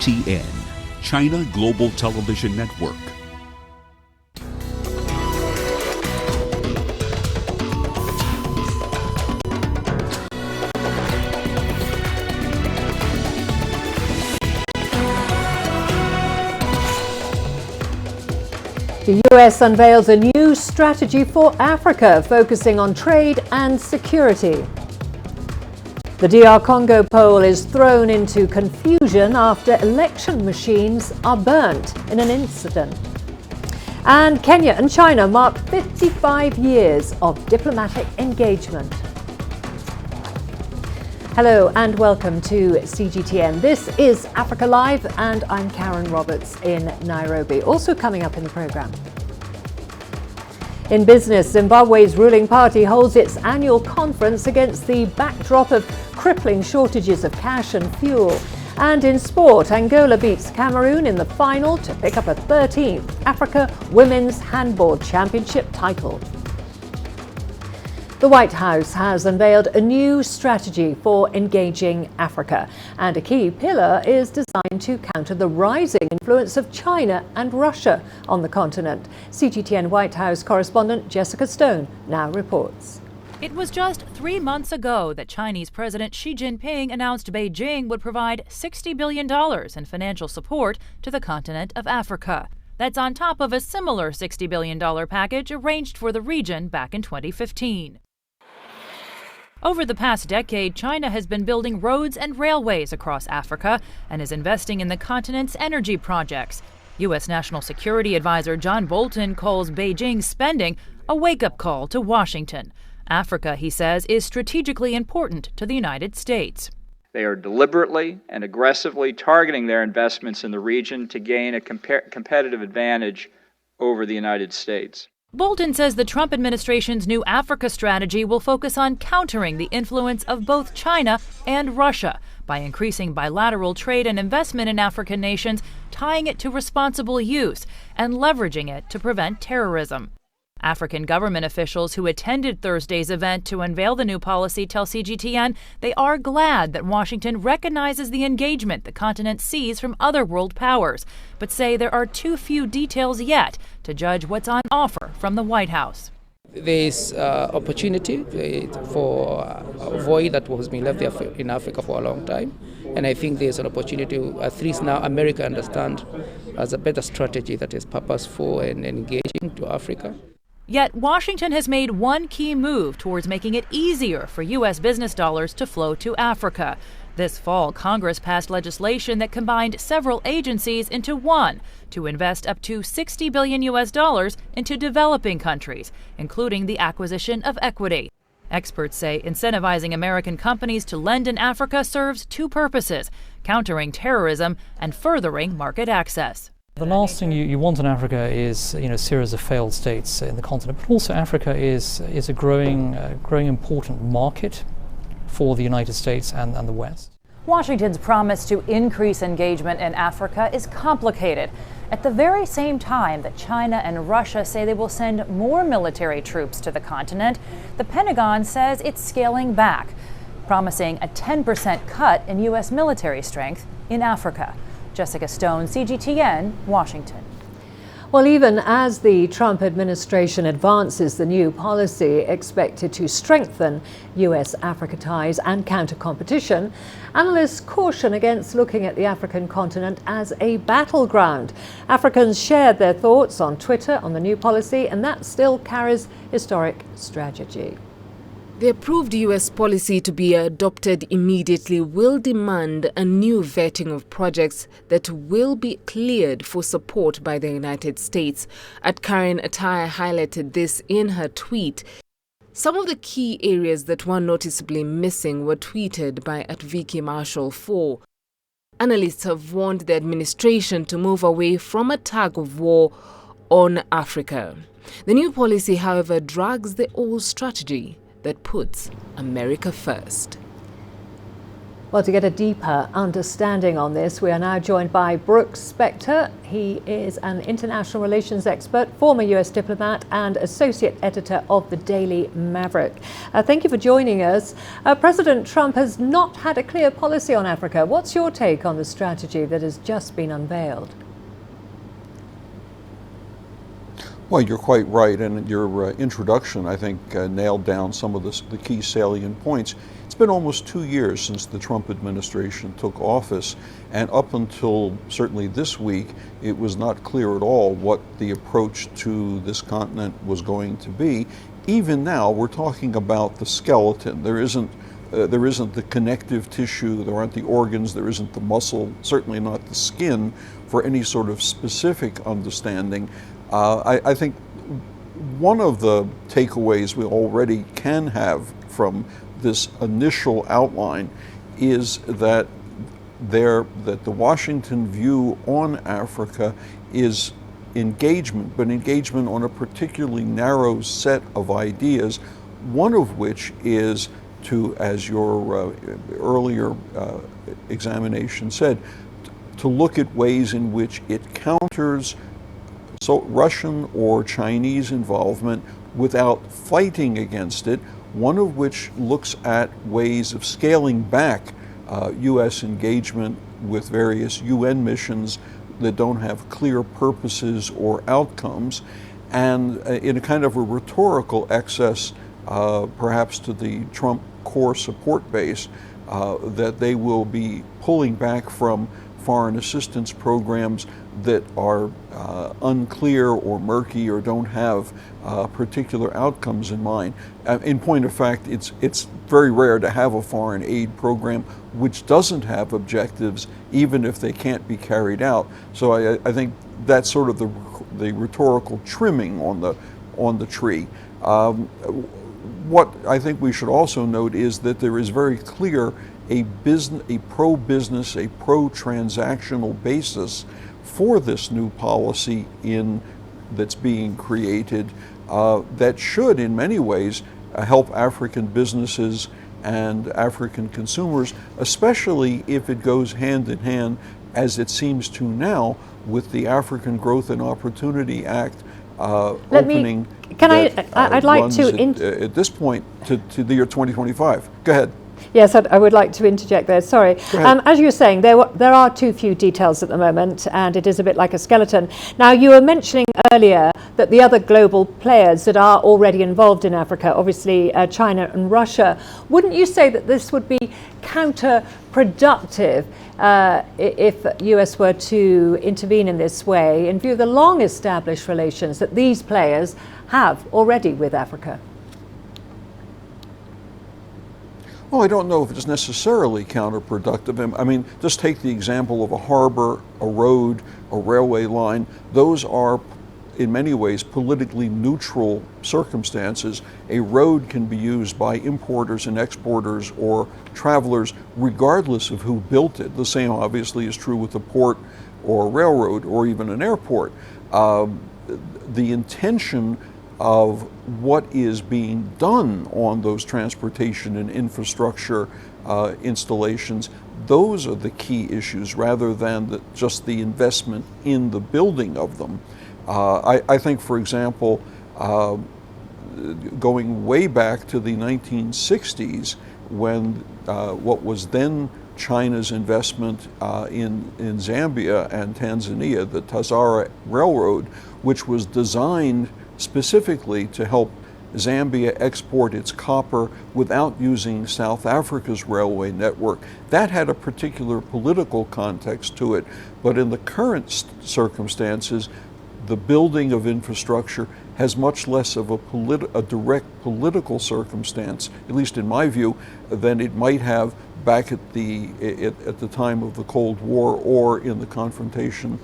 CGTN, China Global Television Network. The US unveils a new strategy for Africa, focusing on trade and security. The DR Congo poll is thrown into confusion after election machines are burnt in an incident. And Kenya and China mark 55 years of diplomatic engagement. Hello and welcome to CGTN. This is Africa Live and I'm Karen Roberts in Nairobi. Also coming up in the programme. In business, Zimbabwe's ruling party holds its annual conference against the backdrop of crippling shortages of cash and fuel. And in sport, Angola beats Cameroon in the final to pick up a 13th Africa Women's Handball Championship title. The White House has unveiled a new strategy for engaging Africa, and a key pillar is designed to counter the rising influence of China and Russia on the continent. CGTN White House correspondent Jessica Stone now reports. It was just 3 months ago that Chinese President Xi Jinping announced Beijing would provide $60 billion in financial support to the continent of Africa. That's on top of a similar $60 billion package arranged for the region back in 2015. Over the past decade, China has been building roads and railways across Africa and is investing in the continent's energy projects. U.S. National Security Advisor John Bolton calls Beijing's spending a wake-up call to Washington. Africa, he says, is strategically important to the United States. They are deliberately and aggressively targeting their investments in the region to gain a competitive advantage over the United States. Bolton says the Trump administration's new Africa strategy will focus on countering the influence of both China and Russia by increasing bilateral trade and investment in African nations, tying it to responsible use, and leveraging it to prevent terrorism. African government officials who attended Thursday's event to unveil the new policy tell CGTN they are glad that Washington recognizes the engagement the continent sees from other world powers, but say there are too few details yet to judge what's on offer from the White House. There's opportunity for a void that has been left in Africa for a long time. And I think there's an opportunity to, at least now, America understand as a better strategy that is purposeful and engaging to Africa. Yet Washington has made one key move towards making it easier for U.S. business dollars to flow to Africa. This fall, Congress passed legislation that combined several agencies into one to invest up to $60 billion into developing countries, including the acquisition of equity. Experts say incentivizing American companies to lend in Africa serves two purposes: countering terrorism and furthering market access. The last thing you want in Africa is a series of failed states in the continent, but also Africa is a growing important market for the United States and the West. Washington's promise to increase engagement in Africa is complicated. At the very same time that China and Russia say they will send more military troops to the continent, the Pentagon says it's scaling back, promising a 10% cut in U.S. military strength in Africa. Jessica Stone, CGTN, Washington. Well, even as the Trump administration advances the new policy expected to strengthen US-Africa ties and counter competition, analysts caution against looking at the African continent as a battleground. Africans shared their thoughts on Twitter on the new policy, and that still carries historic strategy. The approved U.S. policy to be adopted immediately will demand a new vetting of projects that will be cleared for support by the United States. Karen Attaya highlighted this in her tweet. Some of the key areas that were noticeably missing were tweeted by @Vicky Marshall 4. Analysts have warned the administration to move away from a tug of war on Africa. The new policy, however, drags the old strategy that puts America first. Well, to get a deeper understanding on this, we are now joined by Brooks Spector. He is an international relations expert, former US diplomat and associate editor of the Daily Maverick. Thank you for joining us. President Trump has not had a clear policy on Africa. What's your take on the strategy that has just been unveiled? Well, you're quite right, and your introduction, I think, nailed down some of the key salient points. It's been almost 2 years since the Trump administration took office, and up until certainly this week, it was not clear at all what the approach to this continent was going to be. Even now, we're talking about the skeleton. There isn't the connective tissue, there aren't the organs, there isn't the muscle, certainly not the skin for any sort of specific understanding. I think one of the takeaways we already can have from this initial outline is that the Washington view on Africa is engagement, but engagement on a particularly narrow set of ideas, one of which is to, as your earlier examination said, to look at ways in which it counters Russian or Chinese involvement without fighting against it, one of which looks at ways of scaling back U.S. engagement with various UN missions that don't have clear purposes or outcomes, and in a kind of a rhetorical excess, perhaps to the Trump core support base, that they will be pulling back from foreign assistance programs that are unclear or murky or don't have particular outcomes in mind. In point of fact, it's very rare to have a foreign aid program which doesn't have objectives, even if they can't be carried out. So I think that's sort of the rhetorical trimming on the tree. What I think we should also note is that there is very clear a pro-business, a pro-transactional basis for this new policy that's being created that should, in many ways, help African businesses and African consumers, especially if it goes hand in hand, as it seems to now, with the African Growth and Opportunity Act opening. I'd like to at this point to the year 2025. Go ahead. Yes, I would like to interject there. Sorry. As you were saying, there are too few details at the moment, and it is a bit like a skeleton. Now, you were mentioning earlier that the other global players that are already involved in Africa, obviously China and Russia, wouldn't you say that this would be counterproductive if US were to intervene in this way, in view of the long-established relations that these players have already with Africa? Well, I don't know if it's necessarily counterproductive. I mean, just take the example of a harbor, a road, a railway line. Those are, in many ways, politically neutral circumstances. A road can be used by importers and exporters or travelers, regardless of who built it. The same, obviously, is true with a port or a railroad or even an airport. The intention of what is being done on those transportation and infrastructure installations, those are the key issues rather than just the investment in the building of them. I think, for example, going way back to the 1960s, when what was then China's investment in Zambia and Tanzania, the Tazara Railroad, which was designed specifically to help Zambia export its copper without using South Africa's railway network. That had a particular political context to it, but in the current circumstances, the building of infrastructure has much less of a direct political circumstance, at least in my view, than it might have back at the time of the Cold War or in the confrontation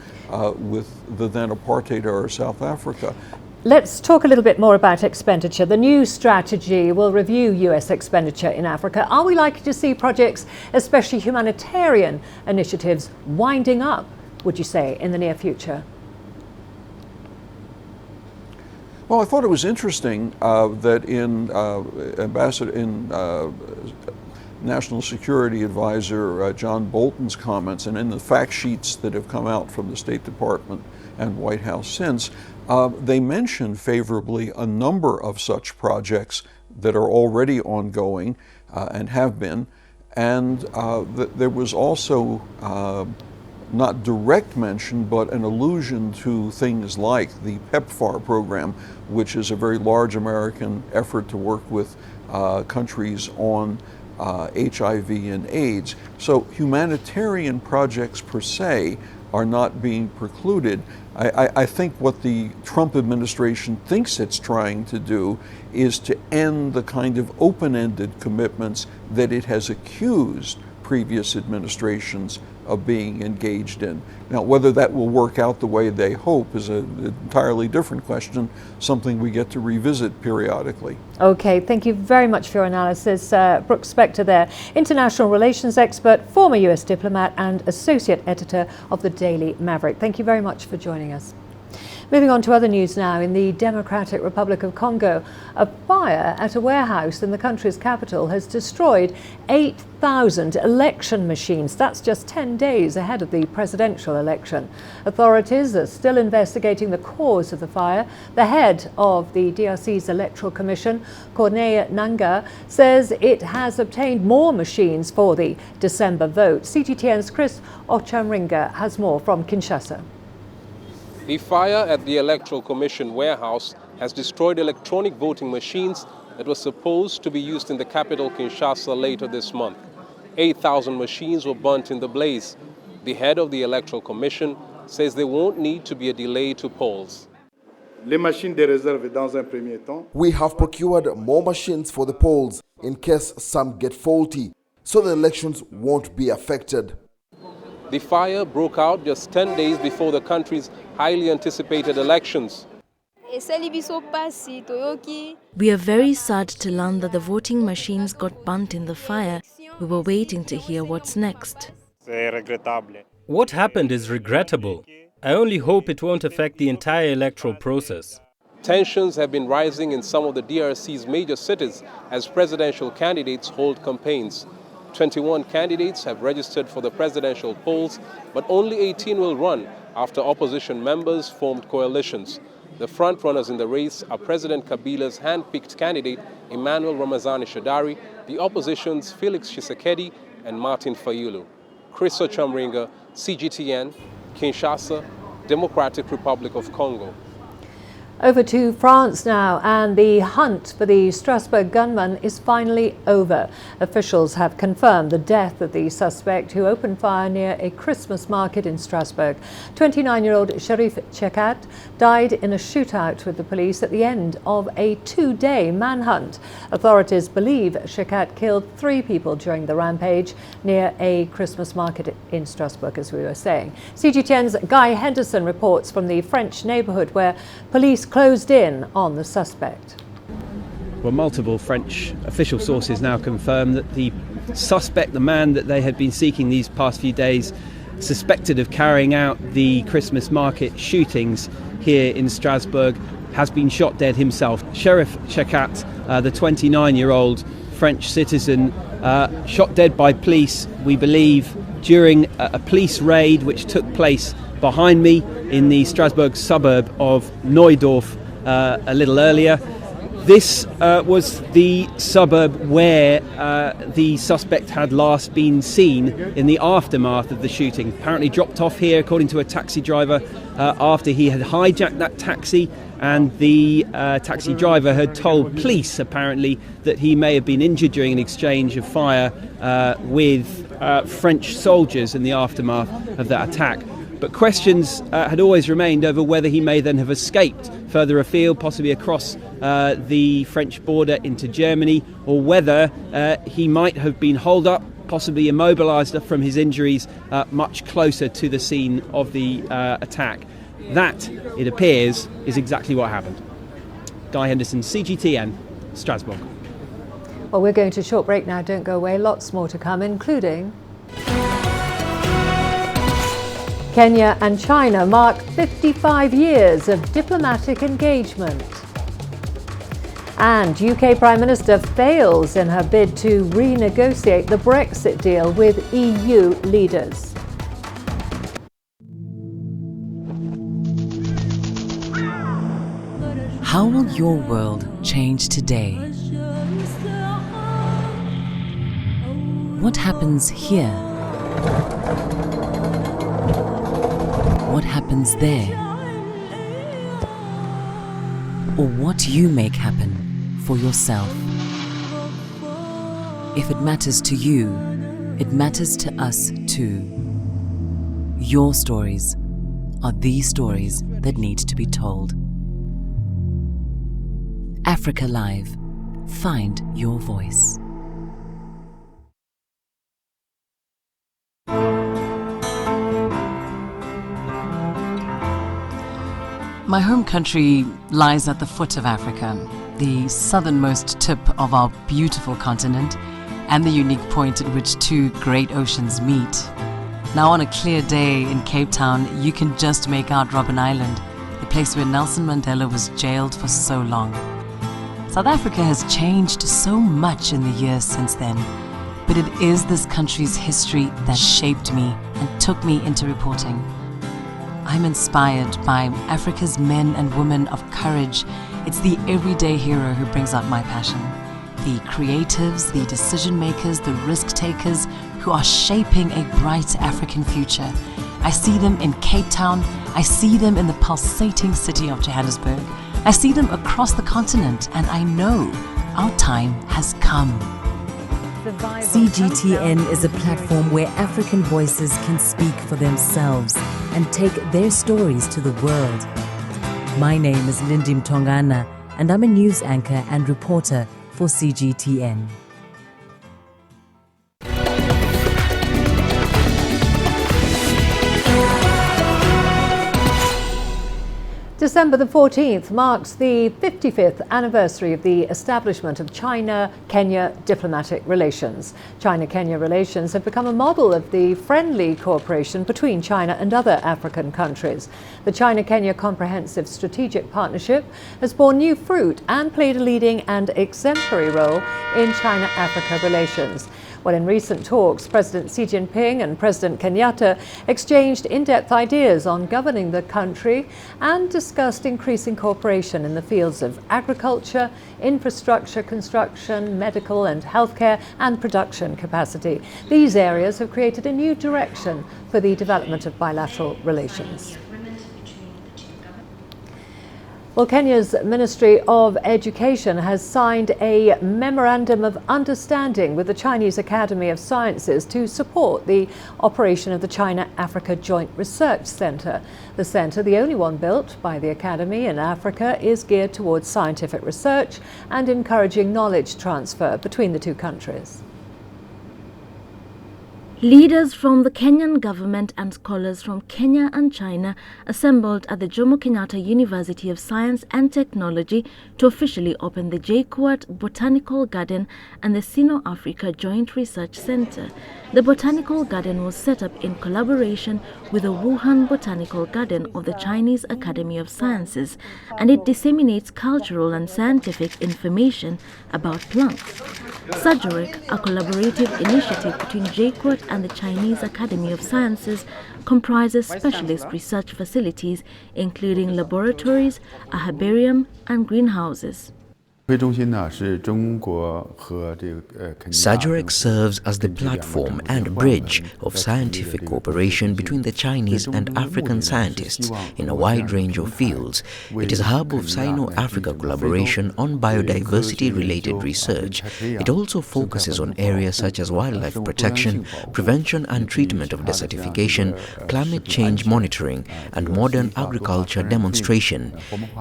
with the then apartheid era South Africa. Let's talk a little bit more about expenditure. The new strategy will review US expenditure in Africa. Are we likely to see projects, especially humanitarian initiatives, winding up, would you say, in the near future? Well, I thought it was interesting that in National Security Advisor John Bolton's comments and in the fact sheets that have come out from the State Department and White House since, they mention favorably a number of such projects that are already ongoing and have been. And there was also not direct mention, but an allusion to things like the PEPFAR program, which is a very large American effort to work with countries on HIV and AIDS. So humanitarian projects per se are not being precluded. I think what the Trump administration thinks it's trying to do is to end the kind of open-ended commitments that it has accused previous administrations of being engaged in. Now, whether that will work out the way they hope is an entirely different question, something we get to revisit periodically. Okay, thank you very much for your analysis. Brooks Spector there, international relations expert, former US diplomat and associate editor of the Daily Maverick. Thank you very much for joining us. Moving on to other news now. In the Democratic Republic of Congo, a fire at a warehouse in the country's capital has destroyed 8,000 election machines. That's just 10 days ahead of the presidential election. Authorities are still investigating the cause of the fire. The head of the DRC's Electoral Commission, Corneille Nangaa, says it has obtained more machines for the December vote. CGTN's Chris Ochamringa has more from Kinshasa. The fire at the Electoral Commission warehouse has destroyed electronic voting machines that were supposed to be used in the capital Kinshasa later this month. 8,000 machines were burnt in the blaze. The head of the Electoral Commission says there won't need to be a delay to polls. We have procured more machines for the polls in case some get faulty, so the elections won't be affected. The fire broke out just 10 days before the country's highly anticipated elections. We are very sad to learn that the voting machines got burnt in the fire. We were waiting to hear what's next. What happened is regrettable. I only hope it won't affect the entire electoral process. Tensions have been rising in some of the DRC's major cities as presidential candidates hold campaigns. 21 candidates have registered for the presidential polls, but only 18 will run after opposition members formed coalitions. The frontrunners in the race are President Kabila's hand-picked candidate, Emmanuel Ramazani Shadari, the opposition's Felix Tshisekedi, and Martin Fayulu. Chris Ochamringa, CGTN, Kinshasa, Democratic Republic of Congo. Over to France now, and the hunt for the Strasbourg gunman is finally over. Officials have confirmed the death of the suspect who opened fire near a Christmas market in Strasbourg. 29-year-old Sherif Chekat died in a shootout with the police at the end of a 2-day manhunt. Authorities believe Chekat killed 3 people during the rampage near a Christmas market in Strasbourg, as we were saying. CGTN's Guy Henderson reports from the French neighbourhood where police closed in on the suspect. Well, multiple French official sources now confirm that the suspect, the man that they had been seeking these past few days, suspected of carrying out the Christmas market shootings here in Strasbourg, has been shot dead himself. Sheriff Chekat, the 29-year-old French citizen, shot dead by police, we believe, during a police raid which took place behind me in the Strasbourg suburb of Neudorf a little earlier. This was the suburb where the suspect had last been seen in the aftermath of the shooting. Apparently dropped off here, according to a taxi driver, after he had hijacked that taxi, and the taxi driver had told police, apparently, that he may have been injured during an exchange of fire with French soldiers in the aftermath of that attack. But questions had always remained over whether he may then have escaped further afield, possibly across the French border into Germany, or whether he might have been holed up, possibly immobilised from his injuries, much closer to the scene of the attack. That, it appears, is exactly what happened. Guy Henderson, CGTN, Strasbourg. Well, we're going to a short break now. Don't go away. Lots more to come, including Kenya and China mark 55 years of diplomatic engagement. And UK Prime Minister fails in her bid to renegotiate the Brexit deal with EU leaders. How will your world change today? What happens here? What happens there? Or what you make happen for yourself? If it matters to you, it matters to us too. Your stories are the stories that need to be told. Africa Live. Find your voice. My home country lies at the foot of Africa, the southernmost tip of our beautiful continent, and the unique point at which two great oceans meet. Now, on a clear day in Cape Town, you can just make out Robben Island, the place where Nelson Mandela was jailed for so long. South Africa has changed so much in the years since then, but it is this country's history that shaped me and took me into reporting. I'm inspired by Africa's men and women of courage. It's the everyday hero who brings out my passion. The creatives, the decision makers, the risk takers who are shaping a bright African future. I see them in Cape Town. I see them in the pulsating city of Johannesburg. I see them across the continent, and I know our time has come. CGTN is a platform where African voices can speak for themselves and take their stories to the world. My name is Lindy Mtongana, and I'm a news anchor and reporter for CGTN. December the 14th marks the 55th anniversary of the establishment of China-Kenya diplomatic relations. China-Kenya relations have become a model of the friendly cooperation between China and other African countries. The China-Kenya Comprehensive Strategic Partnership has borne new fruit and played a leading and exemplary role in China-Africa relations. Well, in recent talks, President Xi Jinping and President Kenyatta exchanged in-depth ideas on governing the country and discussed increasing cooperation in the fields of agriculture, infrastructure, construction, medical and healthcare, and production capacity. These areas have created a new direction for the development of bilateral relations. Well, Kenya's Ministry of Education has signed a Memorandum of Understanding with the Chinese Academy of Sciences to support the operation of the China-Africa Joint Research Centre. The centre, the only one built by the Academy in Africa, is geared towards scientific research and encouraging knowledge transfer between the two countries. Leaders from the Kenyan government and scholars from Kenya and China assembled at the Jomo Kenyatta University of Science and Technology to officially open the JKUAT Botanical Garden and the Sino-Africa Joint Research Center. The Botanical Garden was set up in collaboration with the Wuhan Botanical Garden of the Chinese Academy of Sciences, and it disseminates cultural and scientific information about plants. Sajorek, a collaborative initiative between JKUAT and the Chinese Academy of Sciences, comprises specialist research facilities including laboratories, a herbarium and greenhouses. Sajorek serves as the platform and bridge of scientific cooperation between the Chinese and African scientists in a wide range of fields. It is a hub of Sino-Africa collaboration on biodiversity-related research. It also focuses on areas such as wildlife protection, prevention and treatment of desertification, climate change monitoring, and modern agriculture demonstration.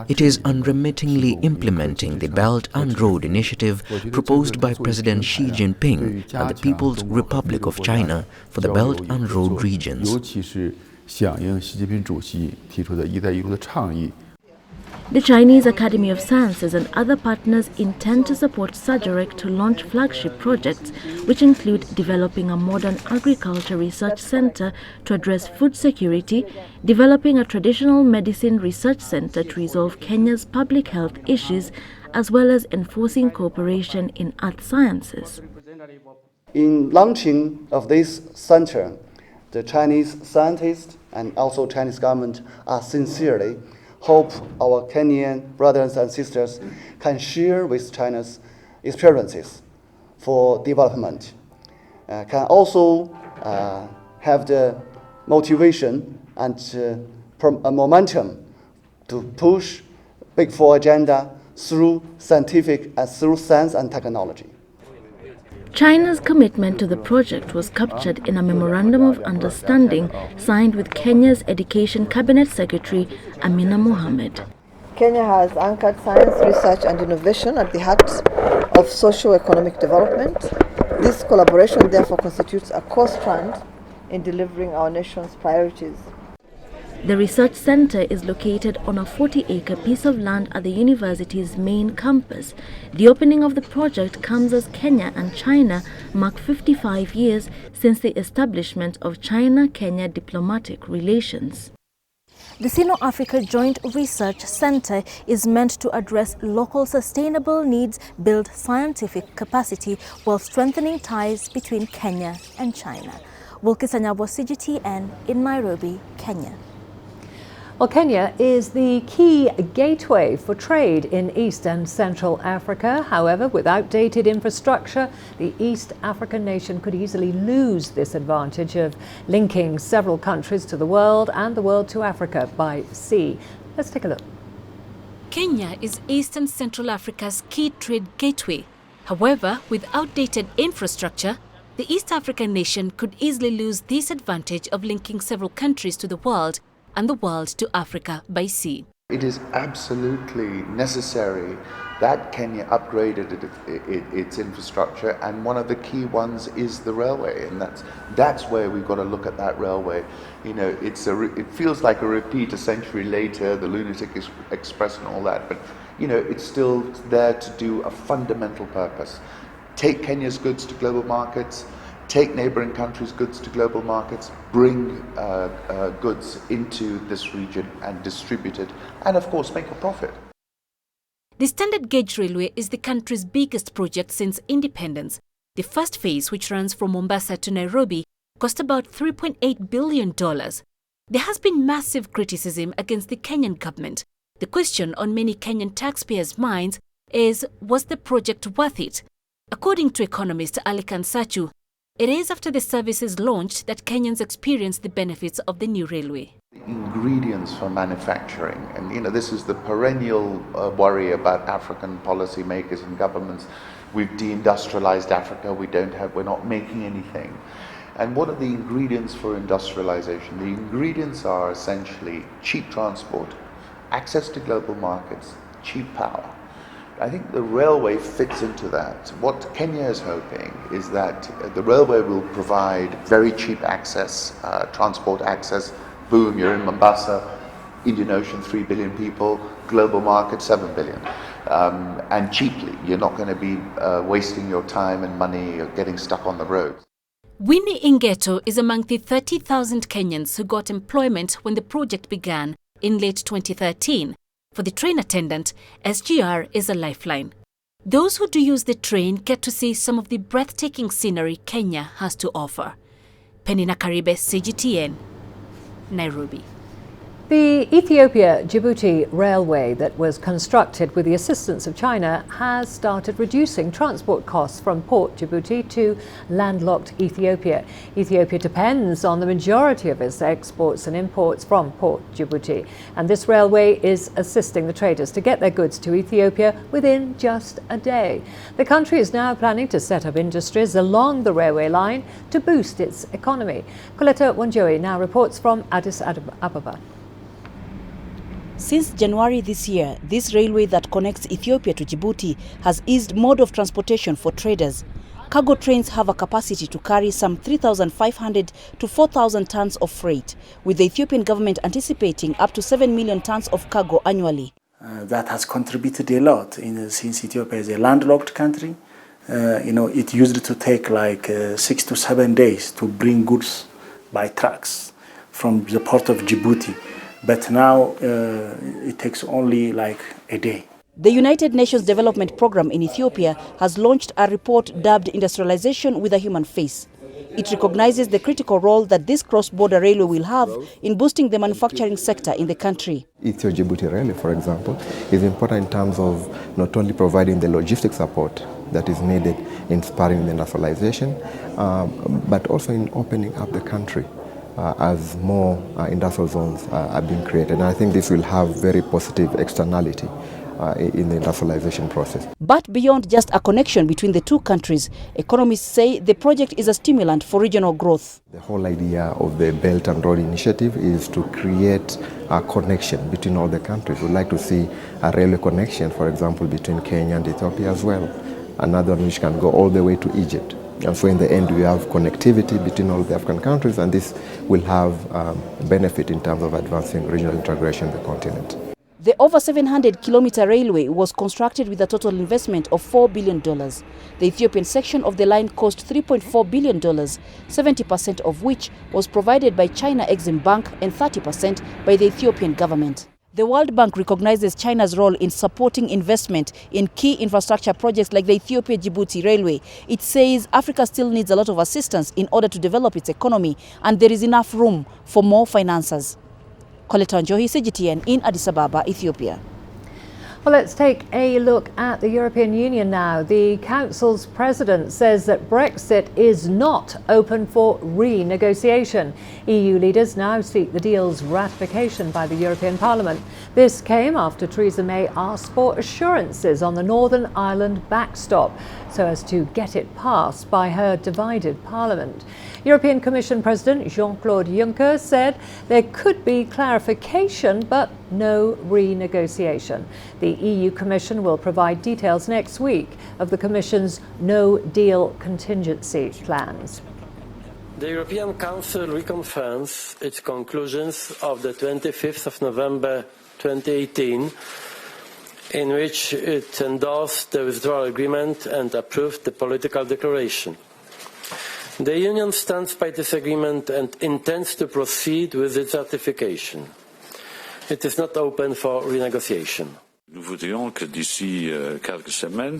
It is unremittingly implementing the Belt and Road Initiative proposed by President Xi Jinping and the People's Republic of China for the Belt and Road regions. The Chinese Academy of Sciences and other partners intend to support Sajorek to launch flagship projects, which include developing a modern agriculture research center to address food security, developing a traditional medicine research center to resolve Kenya's public health issues, as well as enforcing cooperation in earth sciences. In launching of this center, the Chinese scientists and also Chinese government are sincerely hope our Kenyan brothers and sisters can share with China's experiences for development, can also have the motivation and momentum to push Big Four agenda through scientific and through science and technology. China's commitment to the project was captured in a memorandum of understanding signed with Kenya's Education Cabinet Secretary Amina Mohamed. Kenya has anchored science, research and innovation at the heart of socio-economic development. This collaboration therefore constitutes a core strand in delivering our nation's priorities. The research center is located on a 40-acre piece of land at the university's main campus. The opening of the project comes as Kenya and China mark 55 years since the establishment of China-Kenya diplomatic relations. The Sino-Africa Joint Research Center is meant to address local sustainable needs, build scientific capacity while strengthening ties between Kenya and China. Wilkis Anyabo, CGTN in Nairobi, Kenya. Well, Kenya is the key gateway for trade in East and Central Africa. However, with outdated infrastructure, the East African nation could easily lose this advantage of linking several countries to the world and the world to Africa by sea. Let's take a look. Kenya is East and Central Africa's key trade gateway. However, with outdated infrastructure, the East African nation could easily lose this advantage of linking several countries to the world and the world to Africa by sea. It is absolutely necessary that Kenya upgraded its infrastructure, and one of the key ones is the railway, and that's where we've got to look at that railway. You know, it feels like a repeat a century later, the Lunatic Express and all that, but you know, it's still there to do a fundamental purpose. Take Kenya's goods to global markets, take neighboring countries' goods to global markets, bring goods into this region and distribute it, and of course make a profit. The standard gauge railway is the country's biggest project since independence. The first phase, which runs from Mombasa to Nairobi, cost about $3.8 billion. There has been massive criticism against the Kenyan government. The question on many Kenyan taxpayers' minds is, was the project worth it? According to economist Alikan Sachu, it is after the service is launched that Kenyans experience the benefits of the new railway. Ingredients for manufacturing, and you know, this is the perennial worry about African policymakers and governments. We've deindustrialized Africa. We're not making anything. And what are the ingredients for industrialization? The ingredients are essentially cheap transport, access to global markets, cheap power. I think the railway fits into that. What Kenya is hoping is that the railway will provide very cheap access, transport access. Boom, you're in Mombasa, Indian Ocean, 3 billion people, global market, 7 billion. And cheaply, you're not going to be wasting your time and money or getting stuck on the road. Winnie Ingeto is among the 30,000 Kenyans who got employment when the project began in late 2013. For the train attendant, SGR is a lifeline. Those who do use the train get to see some of the breathtaking scenery Kenya has to offer. Penina Karibe, CGTN, Nairobi. The Ethiopia-Djibouti railway that was constructed with the assistance of China has started reducing transport costs from Port Djibouti to landlocked Ethiopia. Ethiopia depends on the majority of its exports and imports from Port Djibouti, and this railway is assisting the traders to get their goods to Ethiopia within just a day. The country is now planning to set up industries along the railway line to boost its economy. Coletta Wanjoe now reports from Addis Ababa. Since January this year, this railway that connects Ethiopia to Djibouti has eased mode of transportation for traders. Cargo trains have a capacity to carry some 3,500 to 4,000 tons of freight, with the Ethiopian government anticipating up to 7 million tons of cargo annually. That has contributed a lot since Ethiopia is a landlocked country. It used to take like 6 to 7 days to bring goods by trucks from the port of Djibouti. But now it takes only like a day. The United Nations Development Programme in Ethiopia has launched a report dubbed Industrialization with a Human Face. It recognizes the critical role that this cross-border railway will have in boosting the manufacturing sector in the country. Ethio-Djibouti railway, for example, is important in terms of not only providing the logistic support that is needed in spurring the industrialization, but also in opening up the country as more industrial zones are being created. And I think this will have very positive externality in the industrialization process. But beyond just a connection between the two countries, economists say the project is a stimulant for regional growth. The whole idea of the Belt and Road Initiative is to create a connection between all the countries. We'd like to see a railway connection, for example, between Kenya and Ethiopia as well. Another one which can go all the way to Egypt. And so in the end, we have connectivity between all the African countries, and this will have benefit in terms of advancing regional integration in the continent. The over 700-kilometer railway was constructed with a total investment of $4 billion. The Ethiopian section of the line cost $3.4 billion, 70% of which was provided by China Exim Bank and 30% by the Ethiopian government. The World Bank recognizes China's role in supporting investment in key infrastructure projects like the Ethiopia-Djibouti railway. It says Africa still needs a lot of assistance in order to develop its economy, and there is enough room for more financiers. Coletta Njohi, CGTN in Addis Ababa, Ethiopia. Well, let's take a look at the European Union now. The Council's president says that Brexit is not open for renegotiation. EU leaders now seek the deal's ratification by the European Parliament. This came after Theresa May asked for assurances on the Northern Ireland backstop so as to get it passed by her divided Parliament. European Commission President Jean-Claude Juncker said there could be clarification but no renegotiation. The EU Commission will provide details next week of the Commission's no-deal contingency plans. The European Council reconfirms its conclusions of the 25th of November 2018, in which it endorsed the withdrawal agreement and approved the political declaration. The Union stands by this agreement and intends to proceed with its ratification. It is not open for renegotiation.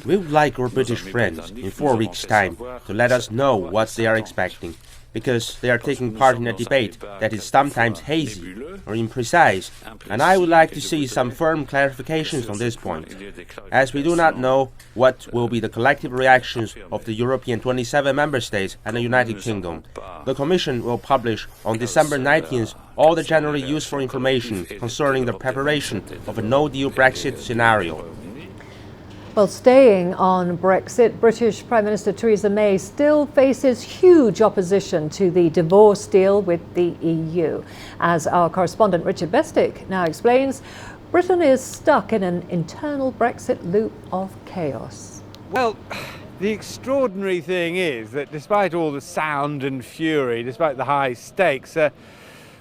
We would like our British friends in 4 weeks' time to let us know what they are expecting, because they are taking part in a debate that is sometimes hazy or imprecise, and I would like to see some firm clarifications on this point, as we do not know what will be the collective reactions of the European 27 member states and the United Kingdom. The Commission will publish on December 19th all the generally useful information concerning the preparation of a no-deal Brexit scenario. Well, staying on Brexit, British Prime Minister Theresa May still faces huge opposition to the divorce deal with the EU. As our correspondent Richard Bestick now explains, Britain is stuck in an internal Brexit loop of chaos. Well, the extraordinary thing is that despite all the sound and fury, despite the high stakes,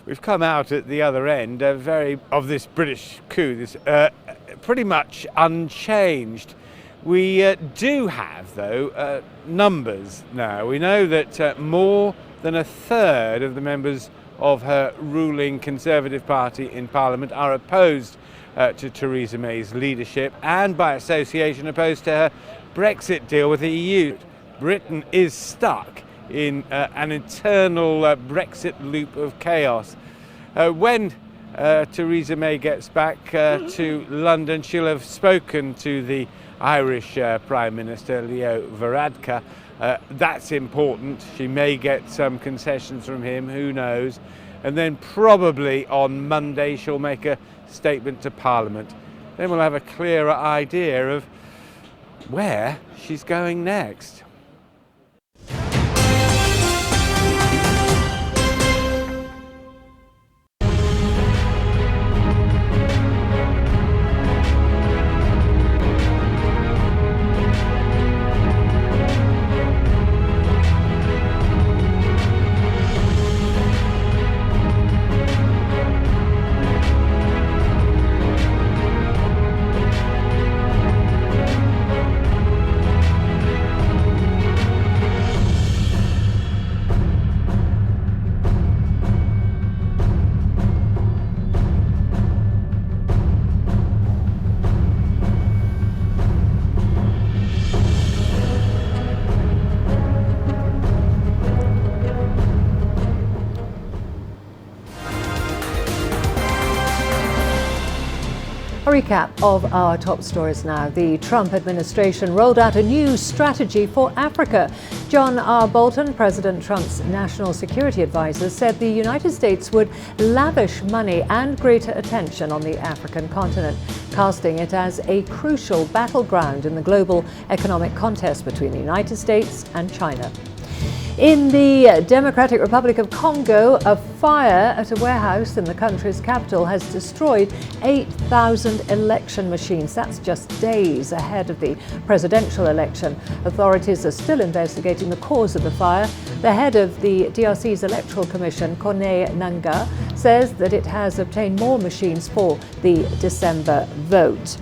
we've come out at the other end of this British coup, this pretty much unchanged. We do have, though, numbers now. We know that more than a third of the members of her ruling Conservative Party in Parliament are opposed to Theresa May's leadership and, by association, opposed to her Brexit deal with the EU. Britain is stuck in an internal Brexit loop of chaos. When Theresa May gets back to London, she'll have spoken to the Irish Prime Minister Leo Varadkar. That's important. She may get some concessions from him, who knows. And then probably on Monday she'll make a statement to Parliament. Then we'll have a clearer idea of where she's going next. A recap of our top stories now. The Trump administration rolled out a new strategy for Africa. John R. Bolton, President Trump's national security advisor, said the United States would lavish money and greater attention on the African continent, casting it as a crucial battleground in the global economic contest between the United States and China. In the Democratic Republic of Congo, a fire at a warehouse in the country's capital has destroyed 8,000 election machines. That's just days ahead of the presidential election. Authorities are still investigating the cause of the fire. The head of the DRC's Electoral Commission, Corneille Nangaa, says that it has obtained more machines for the December vote.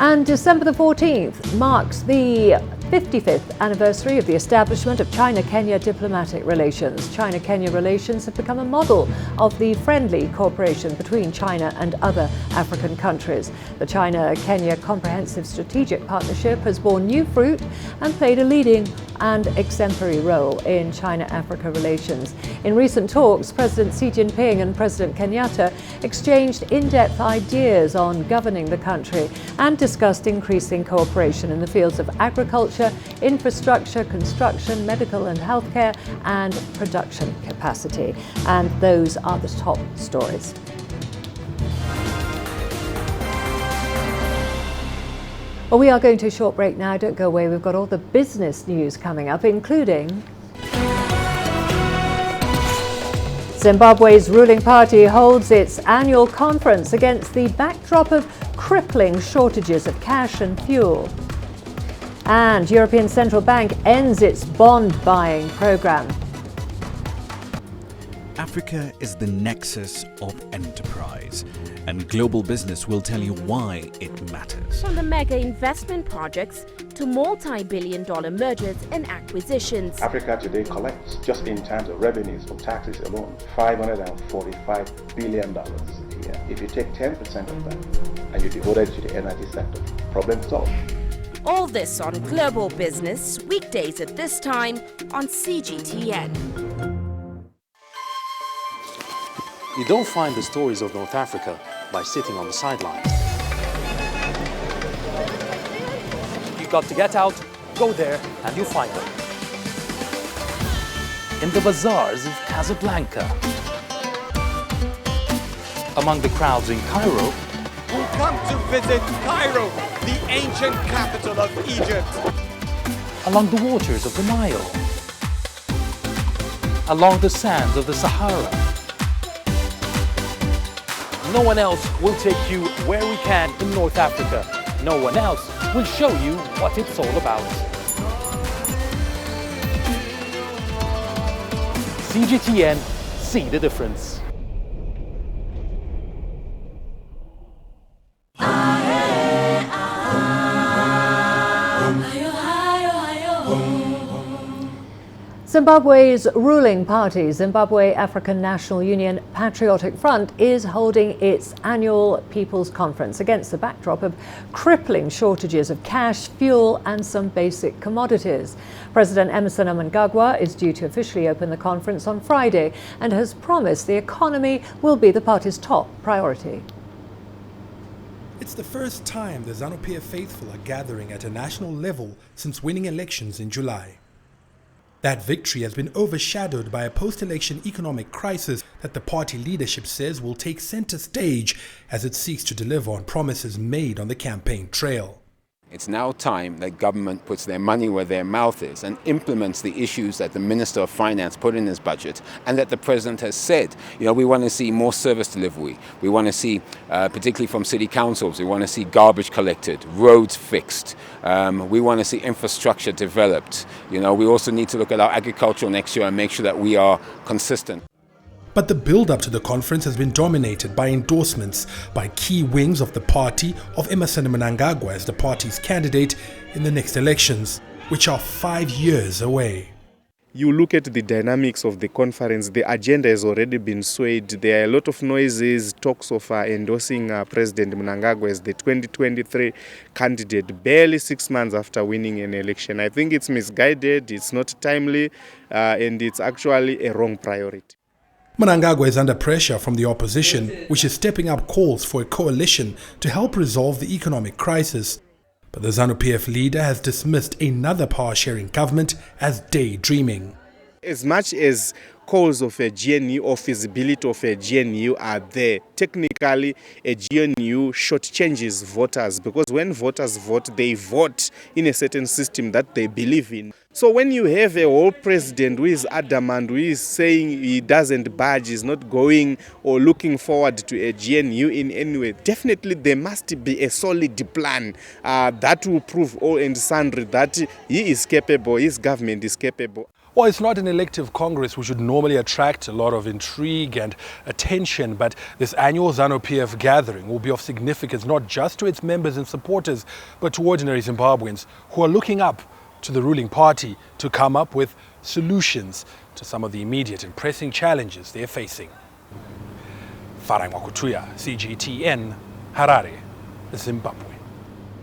And December the 14th marks the 55th anniversary of the establishment of China-Kenya diplomatic relations. China-Kenya relations have become a model of the friendly cooperation between China and other African countries. The China-Kenya Comprehensive Strategic Partnership has borne new fruit and played a leading and exemplary role in China-Africa relations. In recent talks, President Xi Jinping and President Kenyatta exchanged in-depth ideas on governing the country and discussed increasing cooperation in the fields of agriculture, infrastructure, construction, medical and healthcare, and production capacity. And those are the top stories. Well, we are going to a short break now. Don't go away. We've got all the business news coming up, including Zimbabwe's ruling party holds its annual conference against the backdrop of crippling shortages of cash and fuel. And European Central Bank ends its bond buying program. Africa is the nexus of enterprise, and global business will tell you why it matters. From the mega investment projects to multi-billion-dollar mergers and acquisitions. Africa today collects, just in terms of revenues from taxes alone, $545 billion a year. If you take 10% of that and you devote it to the energy sector, problem solved. All this on Global Business, weekdays at this time on CGTN. You don't find the stories of North Africa by sitting on the sidelines. You've got to get out, go there, and you'll find them. In the bazaars of Casablanca. Among the crowds in Cairo. We come to visit Cairo, the ancient capital of Egypt. Along the waters of the Nile. Along the sands of the Sahara. No one else will take you where we can in North Africa. No one else will show you what it's all about. CGTN, see the difference. Zimbabwe's ruling party, Zimbabwe African National Union Patriotic Front, is holding its annual People's Conference against the backdrop of crippling shortages of cash, fuel and some basic commodities. President Emmerson Mnangagwa is due to officially open the conference on Friday and has promised the economy will be the party's top priority. It's the first time the ZANU-PF faithful are gathering at a national level since winning elections in July. That victory has been overshadowed by a post-election economic crisis that the party leadership says will take center stage as it seeks to deliver on promises made on the campaign trail. It's now time that government puts their money where their mouth is and implements the issues that the Minister of Finance put in his budget and that the President has said. We want to see more service delivery. We want to see, particularly from city councils, we want to see garbage collected, roads fixed. We want to see infrastructure developed. We also need to look at our agriculture next year and make sure that we are consistent. But the build-up to the conference has been dominated by endorsements by key wings of the party of Emmerson Mnangagwa as the party's candidate in the next elections, which are 5 years away. You look at the dynamics of the conference, the agenda has already been swayed. There are a lot of noises, talks of endorsing President Mnangagwa as the 2023 candidate, barely 6 months after winning an election. I think it's misguided, it's not timely, and it's actually a wrong priority. Mnangagwa is under pressure from the opposition, which is stepping up calls for a coalition to help resolve the economic crisis. But the ZANU-PF leader has dismissed another power-sharing government as daydreaming. As much as calls of a GNU or feasibility of a GNU are there, technically a GNU shortchanges voters, because when voters vote, they vote in a certain system that they believe in. So when you have a whole president who is adamant, who is saying he doesn't budge, is not going or looking forward to a GNU in any way, definitely there must be a solid plan that will prove all and sundry that he is capable, his government is capable. Well, it's not an elective Congress which would normally attract a lot of intrigue and attention, but this annual ZANU-PF gathering will be of significance not just to its members and supporters, but to ordinary Zimbabweans who are looking up to the ruling party to come up with solutions to some of the immediate and pressing challenges they're facing. Farai Mwakutuya, CGTN, Harare, Zimbabwe.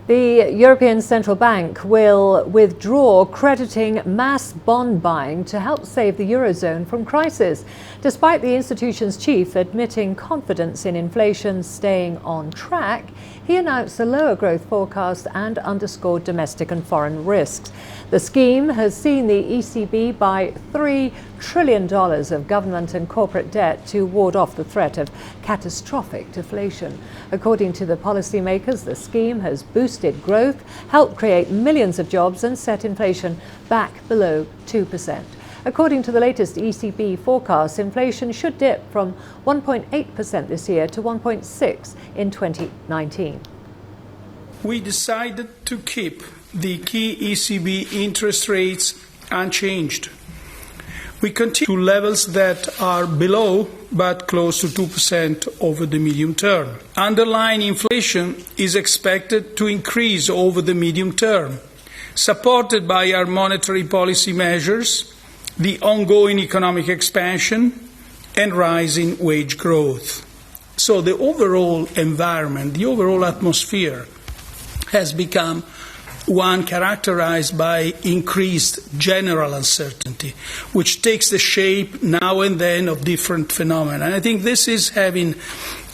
The European Central Bank will withdraw crediting mass bond buying to help save the Eurozone from crisis, despite the institution's chief admitting confidence in inflation staying on track. He announced a lower growth forecast and underscored domestic and foreign risks. The scheme has seen the ECB buy $3 trillion of government and corporate debt to ward off the threat of catastrophic deflation. According to the policymakers, the scheme has boosted growth, helped create millions of jobs and set inflation back below 2%. According to the latest ECB forecast, inflation should dip from 1.8% this year to 1.6% in 2019. We decided to keep the key ECB interest rates unchanged. We continue to levels that are below but close to 2% over the medium term. Underlying inflation is expected to increase over the medium term, supported by our monetary policy measures, the ongoing economic expansion, and rising wage growth. So the overall environment, the overall atmosphere has become one characterized by increased general uncertainty, which takes the shape now and then of different phenomena. And I think this is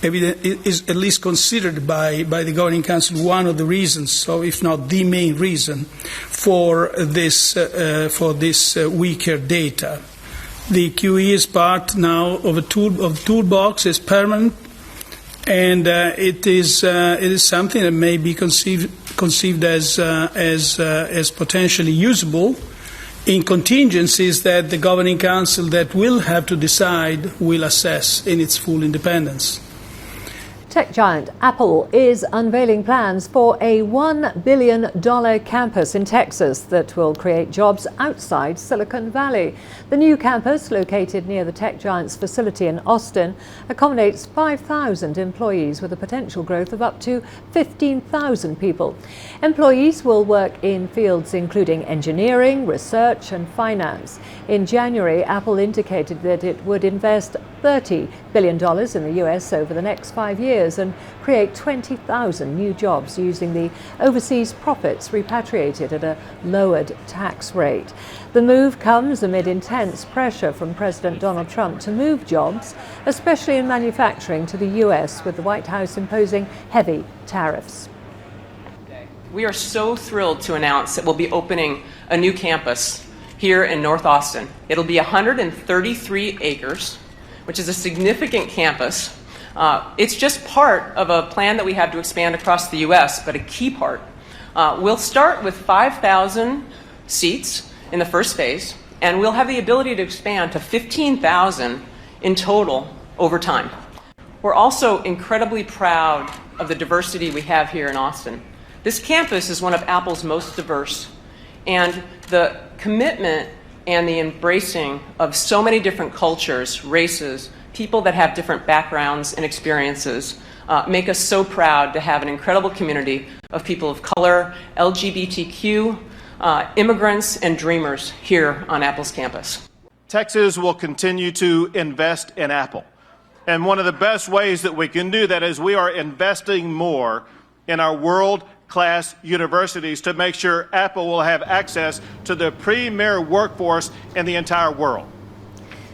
is at least considered by the Governing Council one of the reasons, so if not the main reason, for this weaker data. The QE is part now of a toolbox, is permanent, and it is something that may be conceived as potentially usable in contingencies that the Governing Council that will have to decide will assess in its full independence. Tech giant Apple is unveiling plans for a $1 billion campus in Texas that will create jobs outside Silicon Valley. The new campus, located near the tech giant's facility in Austin, accommodates 5,000 employees with a potential growth of up to 15,000 people. Employees will work in fields including engineering, research and finance. In January, Apple indicated that it would invest $30 billion in the US over the next 5 years and create 20,000 new jobs using the overseas profits repatriated at a lowered tax rate. The move comes amid intense pressure from President Donald Trump to move jobs, especially in manufacturing, to the US, with the White House imposing heavy tariffs. We are so thrilled to announce that we'll be opening a new campus here in North Austin. It'll be 133 acres, which is a significant campus. It's just part of a plan that we have to expand across the U.S., but a key part. We'll start with 5,000 seats in the first phase, and we'll have the ability to expand to 15,000 in total over time. We're also incredibly proud of the diversity we have here in Austin. This campus is one of Apple's most diverse, and the commitment and the embracing of so many different cultures, races, people that have different backgrounds and experiences make us so proud to have an incredible community of people of color, LGBTQ, immigrants, and dreamers here on Apple's campus. Texas will continue to invest in Apple. And one of the best ways that we can do that is we are investing more in our world-class universities to make sure Apple will have access to the premier workforce in the entire world.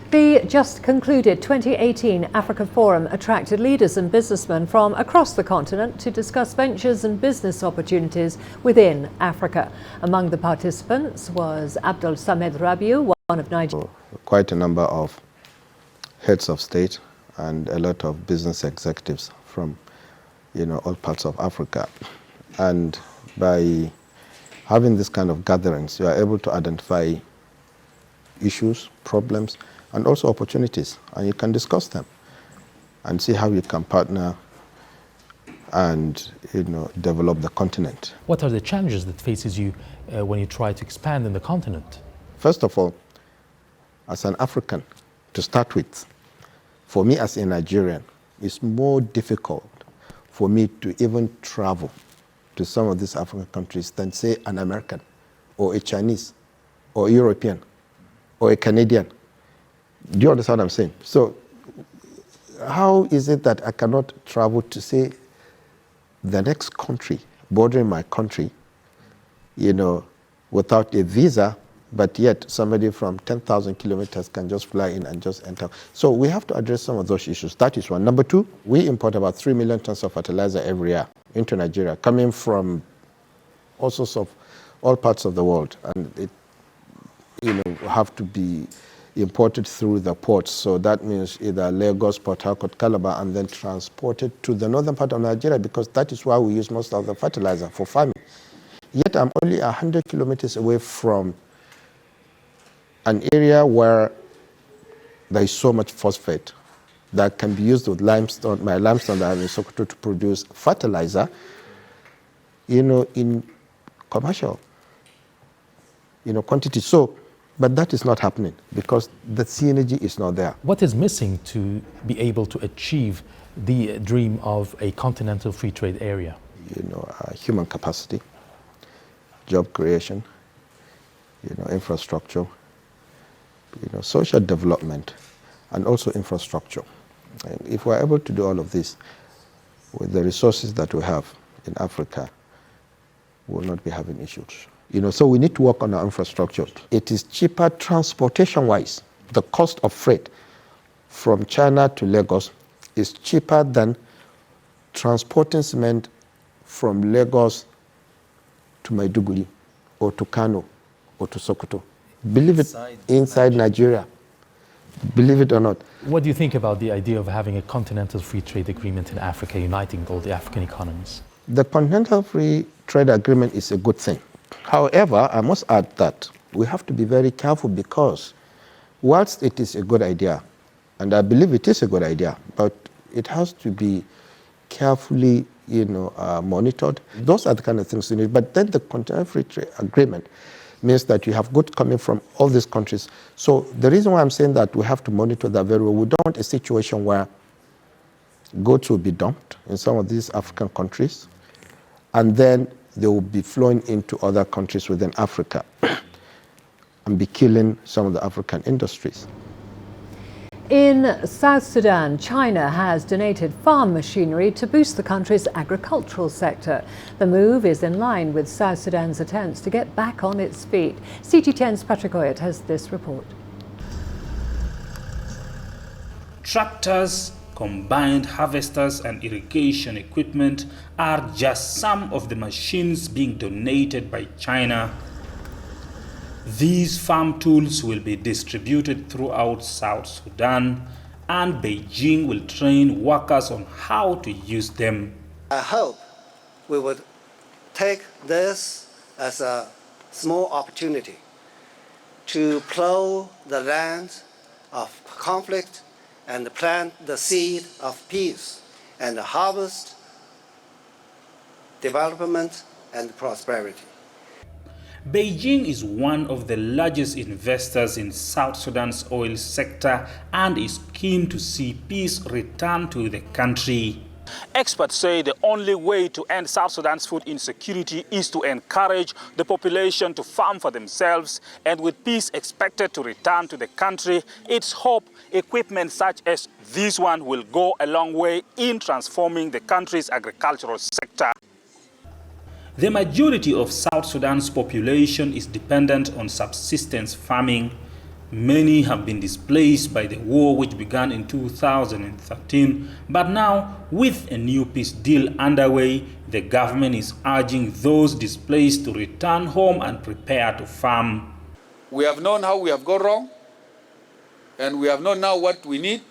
The just concluded 2018 Africa Forum attracted leaders and businessmen from across the continent to discuss ventures and business opportunities within Africa. Among the participants was Abdul Samed Rabiu, one of Nigeria. Quite a number of heads of state and a lot of business executives from, all parts of Africa. And by having this kind of gatherings, you are able to identify issues, problems, and also opportunities, and you can discuss them and see how you can partner and develop the continent. What are the challenges that faces you when you try to expand in the continent? First of all, as an African, to start with, for me as a Nigerian, it's more difficult for me to even travel to some of these African countries than, say, an American or a Chinese or a European or a Canadian. Do you understand what I'm saying? So how is it that I cannot travel to, say, the next country bordering my country, without a visa, but yet somebody from 10,000 kilometers can just fly in and just enter? So we have to address some of those issues. That is one. Number two, we import about 3 million tons of fertilizer every year into Nigeria, coming from all parts of the world. And it, have to be imported through the ports. So that means either Lagos, Port Harcourt, Calabar, and then transported to the northern part of Nigeria, because that is why we use most of the fertilizer for farming. Yet I'm only 100 kilometers away from an area where there is so much phosphate that can be used with limestone, my limestone that I have in Sokoto, to produce fertilizer, in commercial, quantity. So, but that is not happening because the synergy is not there. What is missing to be able to achieve the dream of a continental free trade area? Human capacity, job creation, infrastructure, social development, and also infrastructure. And if we're able to do all of this with the resources that we have in Africa, we'll not be having issues. So we need to work on our infrastructure. It is cheaper transportation-wise. The cost of freight from China to Lagos is cheaper than transporting cement from Lagos to Maiduguri or to Kano or to Sokoto. Believe it, inside Nigeria. Believe it or not. What do you think about the idea of having a continental free trade agreement in Africa, uniting all the African economies? The continental free trade agreement is a good thing. However, I must add that we have to be very careful, because whilst it is a good idea, and I believe it is a good idea, but it has to be carefully, monitored. Those are the kind of things you need. But then the continental free trade agreement means that you have goods coming from all these countries. So the reason why I'm saying that we have to monitor that very well, we don't want a situation where goods will be dumped in some of these African countries, and then they will be flowing into other countries within Africa and be killing some of the African industries. In South Sudan, China has donated farm machinery to boost the country's agricultural sector. The move is in line with South Sudan's attempts to get back on its feet. CGTN's Patrick Oyet has this report. Tractors, combined harvesters and irrigation equipment are just some of the machines being donated by China. These farm tools will be distributed throughout South Sudan, and Beijing will train workers on how to use them. I hope we would take this as a small opportunity to plow the land of conflict and plant the seed of peace and harvest development and prosperity. Beijing is one of the largest investors in South Sudan's oil sector and is keen to see peace return to the country. Experts say the only way to end South Sudan's food insecurity is to encourage the population to farm for themselves, and with peace expected to return to the country, it's hope equipment such as this one will go a long way in transforming the country's agricultural sector. The majority of South Sudan's population is dependent on subsistence farming. Many have been displaced by the war which began in 2013, but now, with a new peace deal underway, the government is urging those displaced to return home and prepare to farm. We have known how we have gone wrong, and we have known now what we need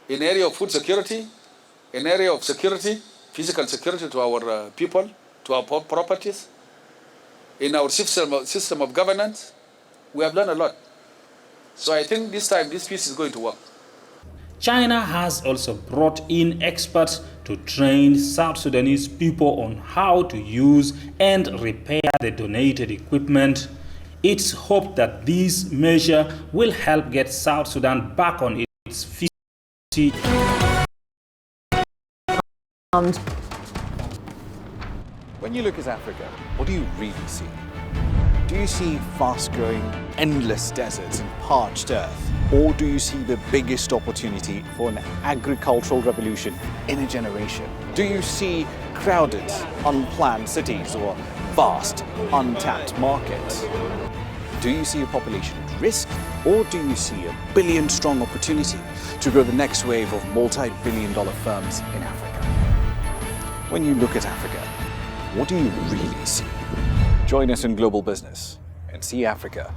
in the area of food security, in the area of security, physical security to our people, to our properties, in our system of governance. We have learned a lot. So I think this time this peace is going to work. China has also brought in experts to train South Sudanese people on how to use and repair the donated equipment. It's hoped that this measure will help get South Sudan back on its feet. When you look at Africa, what do you really see? Do you see fast-growing, endless deserts and parched earth? Or do you see the biggest opportunity for an agricultural revolution in a generation? Do you see crowded, unplanned cities or vast, untapped markets? Do you see a population at risk? Or do you see a billion-strong opportunity to grow the next wave of multi-billion-dollar firms in Africa? When you look at Africa, what do you really see? Join us in Global Business and see Africa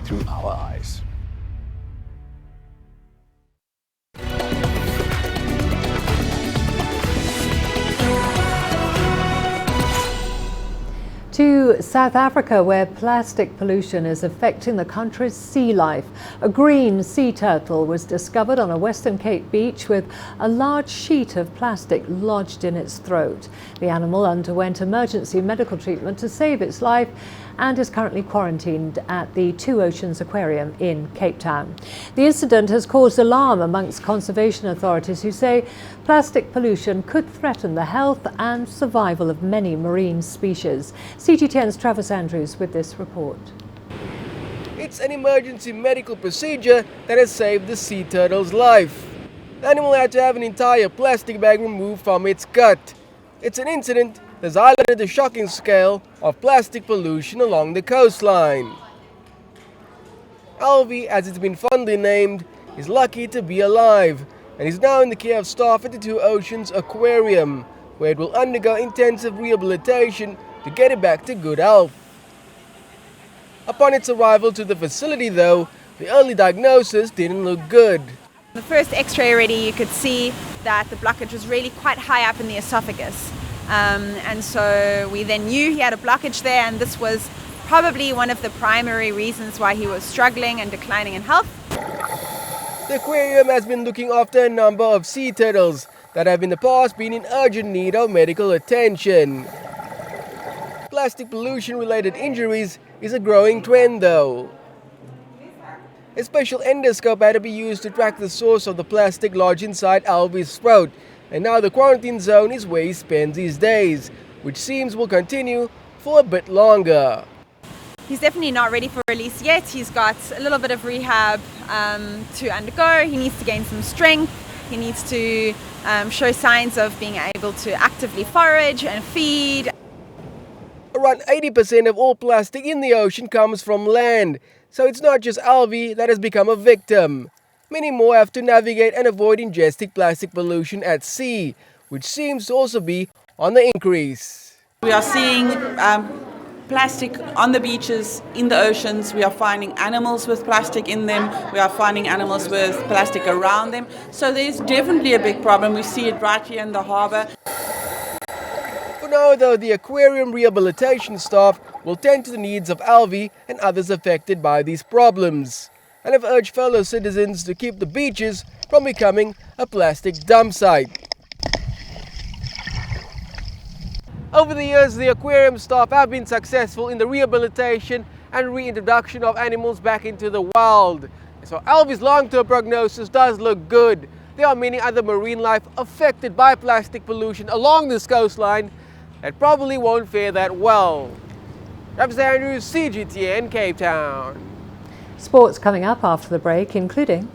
through our eyes. To South Africa, where plastic pollution is affecting the country's sea life. A green sea turtle was discovered on a Western Cape beach with a large sheet of plastic lodged in its throat. The animal underwent emergency medical treatment to save its life and is currently quarantined at the Two Oceans Aquarium in Cape Town. The incident has caused alarm amongst conservation authorities who say plastic pollution could threaten the health and survival of many marine species. CGTN's Travis Andrews with this report. It's an emergency medical procedure that has saved the sea turtle's life. The animal had to have an entire plastic bag removed from its gut. It's an incident that's highlighted the shocking scale of plastic pollution along the coastline. Alvy, as it's been fondly named, is lucky to be alive and is now in the care of staff at the Two Oceans Aquarium, where it will undergo intensive rehabilitation to get it back to good health. Upon its arrival to the facility though, the early diagnosis didn't look good. The first x-ray already you could see that the blockage was really quite high up in the esophagus. And so we then knew he had a blockage there, and this was probably one of the primary reasons why he was struggling and declining in health. The aquarium has been looking after a number of sea turtles that have in the past been in urgent need of medical attention. Plastic pollution-related injuries is a growing trend though. A special endoscope had to be used to track the source of the plastic lodged inside Alvy's throat, and now the quarantine zone is where he spends his days, which seems will continue for a bit longer. He's definitely not ready for release yet. He's got a little bit of rehab to undergo. He needs to gain some strength. He needs to show signs of being able to actively forage and feed. Around 80% of all plastic in the ocean comes from land, so it's not just Alvy that has become a victim. Many more have to navigate and avoid ingesting plastic pollution at sea, which seems to also be on the increase. We are seeing plastic on the beaches, in the oceans. We are finding animals with plastic in them. We are finding animals with plastic around them. So there's definitely a big problem. We see it right here in the harbour. For now, though, the aquarium rehabilitation staff will tend to the needs of Alvy and others affected by these problems, and have urged fellow citizens to keep the beaches from becoming a plastic dump site. Over the years, the aquarium staff have been successful in the rehabilitation and reintroduction of animals back into the wild. So Alvy's long-term prognosis does look good. There are many other marine life affected by plastic pollution along this coastline that probably won't fare that well. Travis Andrews, CGTN, Cape Town. Sports coming up after the break, including